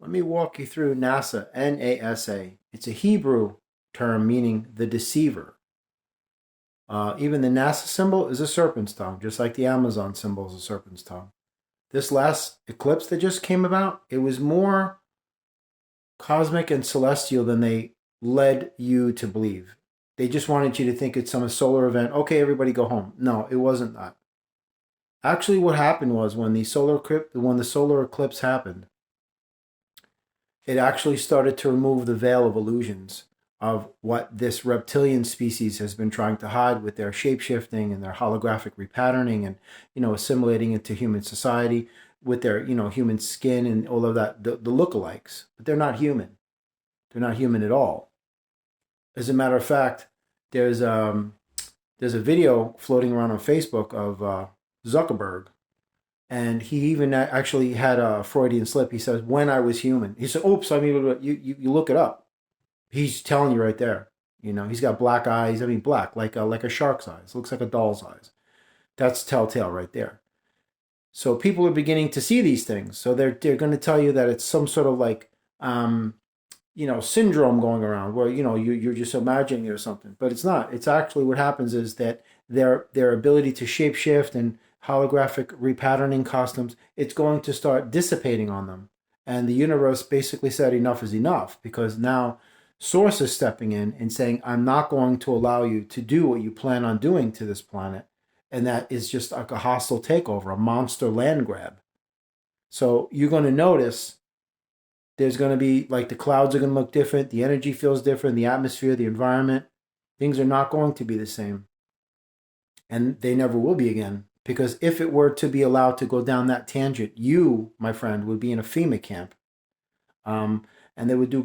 Let me walk you through NASA, NASA. It's a Hebrew term meaning the deceiver. Even the NASA symbol is a serpent's tongue, just like the Amazon symbol is a serpent's tongue. This last eclipse that just came about, it was more cosmic and celestial than they led you to believe. They just wanted you to think it's some solar event. Okay, everybody go home. No, it wasn't that. Actually, what happened was when the solar eclipse happened, it actually started to remove the veil of illusions of what this reptilian species has been trying to hide with their shapeshifting and their holographic repatterning and, assimilating into human society with their, human skin and all of that, the lookalikes. But they're not human. They're not human at all. As a matter of fact, there's a video floating around on Facebook of Zuckerberg, and he even actually had a Freudian slip. He says, "When I was human," he said, "Oops, I mean, you look it up." He's telling you right there. He's got black eyes. I mean, black, like a shark's eyes. Looks like a doll's eyes. That's telltale right there. So people are beginning to see these things. So they're going to tell you that it's some sort of like, syndrome going around where, you're just imagining it or something. But it's not. It's actually what happens is that their ability to shapeshift and holographic repatterning costumes, it's going to start dissipating on them. And the universe basically said enough is enough, because now Source is stepping in and saying, I'm not going to allow you to do what you plan on doing to this planet. And that is just like a hostile takeover, a monster land grab. So you're going to notice there's going to be, like, the clouds are going to look different. The energy feels different. The atmosphere, the environment, things are not going to be the same. And they never will be again. Because if it were to be allowed to go down that tangent, you, my friend, would be in a FEMA camp. And they would do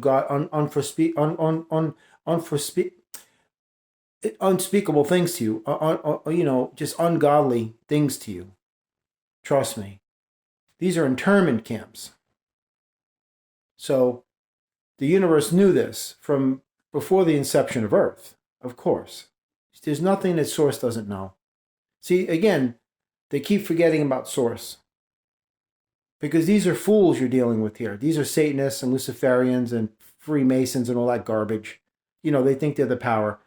unspeakable things to you, just ungodly things to you. Trust me. These are internment camps. So the universe knew this from before the inception of Earth, of course. There's nothing that Source doesn't know. See, again, they keep forgetting about Source. Because these are fools you're dealing with here. These are Satanists and Luciferians and Freemasons and all that garbage. They think they're the power.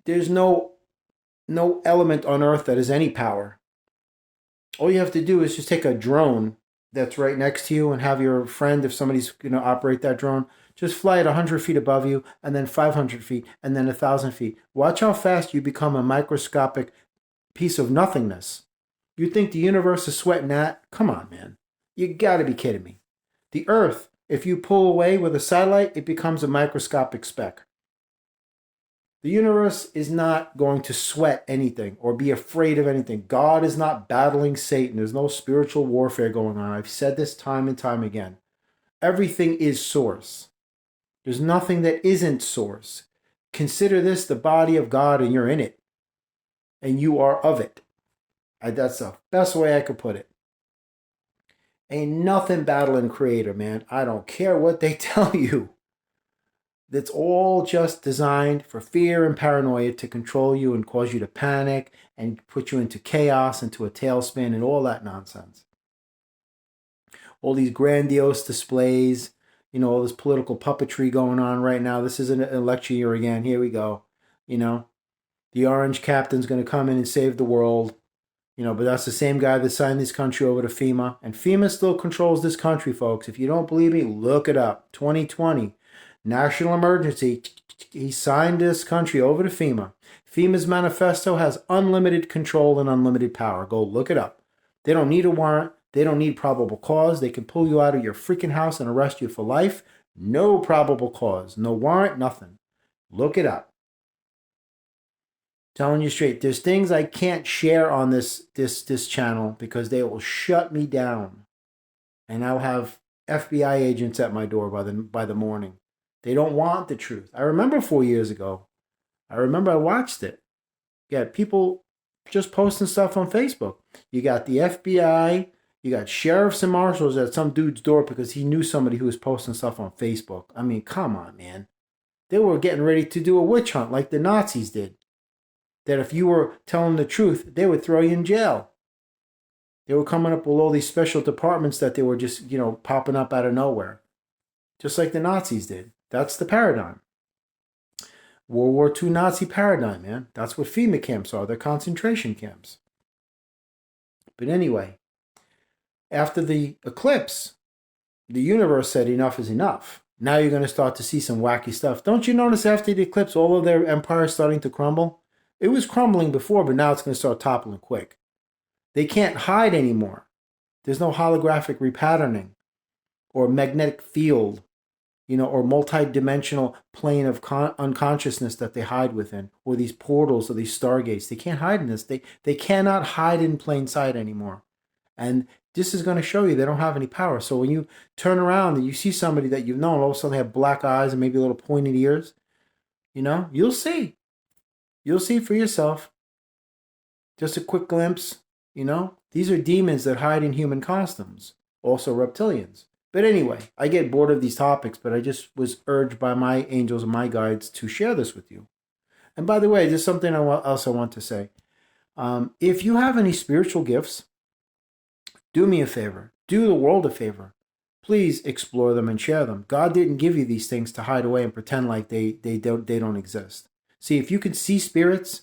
There's no element on Earth that has any power. All you have to do is just take a drone that's right next to you and have your friend, if somebody's going to operate that drone, just fly it 100 feet above you, and then 500 feet, and then 1,000 feet. Watch how fast you become a microscopic piece of nothingness. You think the universe is sweating that? Come on, man. You gotta be kidding me. The Earth, if you pull away with a satellite, it becomes a microscopic speck. The universe is not going to sweat anything or be afraid of anything. God is not battling Satan. There's no spiritual warfare going on. I've said this time and time again. Everything is Source. There's nothing that isn't Source. Consider this the body of God, and you're in it. And you are of it. That's the best way I could put it. Ain't nothing battling Creator, man. I don't care what they tell you. It's all just designed for fear and paranoia to control you and cause you to panic and put you into chaos, into a tailspin, and all that nonsense. All these grandiose displays, all this political puppetry going on right now. This is an election year again. Here we go. The orange captain's going to come in and save the world. But that's the same guy that signed this country over to FEMA. And FEMA still controls this country, folks. If you don't believe me, look it up. 2020, national emergency. He signed this country over to FEMA. FEMA's manifesto has unlimited control and unlimited power. Go look it up. They don't need a warrant. They don't need probable cause. They can pull you out of your freaking house and arrest you for life. No probable cause. No warrant, nothing. Look it up. Telling you straight, there's things I can't share on this channel because they will shut me down. And I'll have FBI agents at my door by the morning. They don't want the truth. I remember 4 years ago. I watched it. You got people just posting stuff on Facebook. You got the FBI. You got sheriffs and marshals at some dude's door because he knew somebody who was posting stuff on Facebook. I mean, come on, man. They were getting ready to do a witch hunt like the Nazis did. That if you were telling the truth, they would throw you in jail. They were coming up with all these special departments that they were just, popping up out of nowhere, just like the Nazis did. That's the paradigm. World War II Nazi paradigm, man. That's what FEMA camps are. They're concentration camps. But anyway, after the eclipse, the universe said enough is enough. Now you're going to start to see some wacky stuff. Don't you notice after the eclipse, all of their empires starting to crumble? It was crumbling before, but now it's going to start toppling quick. They can't hide anymore. There's no holographic repatterning or magnetic field, or multi-dimensional plane of unconsciousness that they hide within, or these portals or these stargates. They can't hide in this. They cannot hide in plain sight anymore. And this is going to show you they don't have any power. So when you turn around and you see somebody that you've known, all of a sudden they have black eyes and maybe a little pointed ears, you'll see. You'll see for yourself. Just a quick glimpse, These are demons that hide in human costumes, also reptilians. But anyway, I get bored of these topics, but I just was urged by my angels and my guides to share this with you. And by the way, there's something else I want to say. If you have any spiritual gifts, do me a favor. Do the world a favor. Please explore them and share them. God didn't give you these things to hide away and pretend like they don't exist. See, if you can see spirits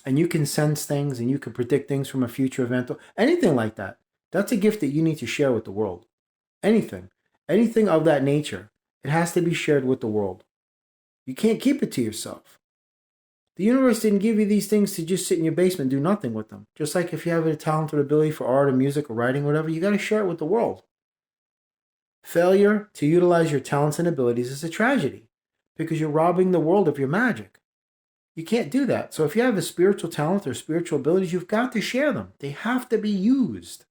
and you can sense things and you can predict things from a future event, anything like that, that's a gift that you need to share with the world. Anything of that nature, it has to be shared with the world. You can't keep it to yourself. The universe didn't give you these things to just sit in your basement and do nothing with them. Just like if you have a talent or ability for art or music or writing or whatever, you got to share it with the world. Failure to utilize your talents and abilities is a tragedy because you're robbing the world of your magic. You can't do that. So if you have a spiritual talent or spiritual abilities, you've got to share them. They have to be used.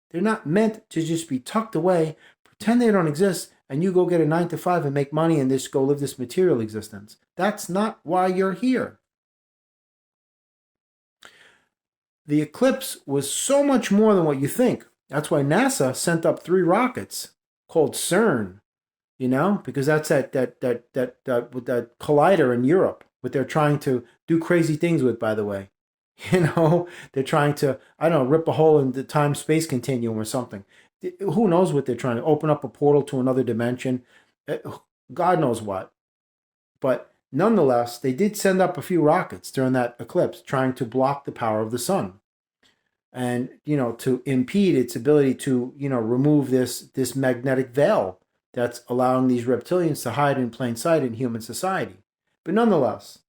They're not meant to just be tucked away, pretend they don't exist, and you go get a 9-to-5 and make money and just go live this material existence. That's not why you're here. The eclipse was so much more than what you think. That's why NASA sent up 3 rockets called CERN, because that's that collider in Europe, what they're trying to do crazy things with, by the way. They're trying to, rip a hole in the time-space continuum or something. Who knows what they're trying to open up a portal to another dimension. God knows what. But nonetheless, they did send up a few rockets during that eclipse trying to block the power of the sun. And, to impede its ability to, remove this magnetic veil that's allowing these reptilians to hide in plain sight in human society. But nonetheless,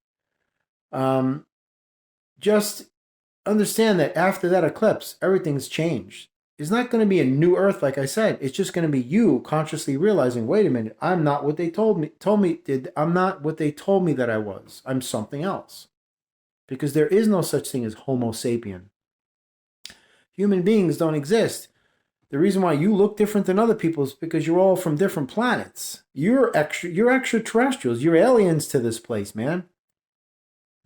just understand that after that eclipse, everything's changed. It's not going to be a new earth, like I said. It's just going to be you consciously realizing, wait a minute, I'm not what they I'm not what they told me that I was. I'm something else. Because there is no such thing as Homo sapien. Human beings don't exist. The reason why you look different than other people is because you're all from different planets. You're extraterrestrials. You're aliens to this place, man.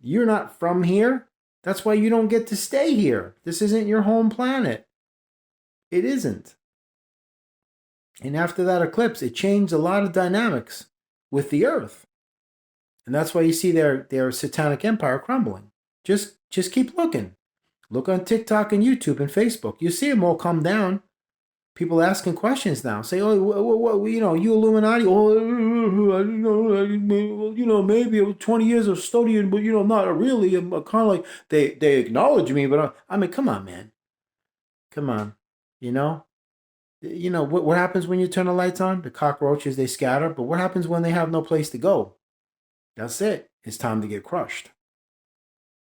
You're not from here. That's why you don't get to stay here. This isn't your home planet. It isn't. And after that eclipse, it changed a lot of dynamics with the earth. And that's why you see their satanic empire crumbling. Just keep looking. Look on TikTok and YouTube and Facebook. You see them all come down. People asking questions now. Say, oh, you Illuminati. Oh, maybe it was 20 years of studying, but, not really. I'm kind of like, they acknowledge me, but come on, man. Come on. What happens when you turn the lights on? The cockroaches, they scatter. But what happens when they have no place to go? That's it. It's time to get crushed.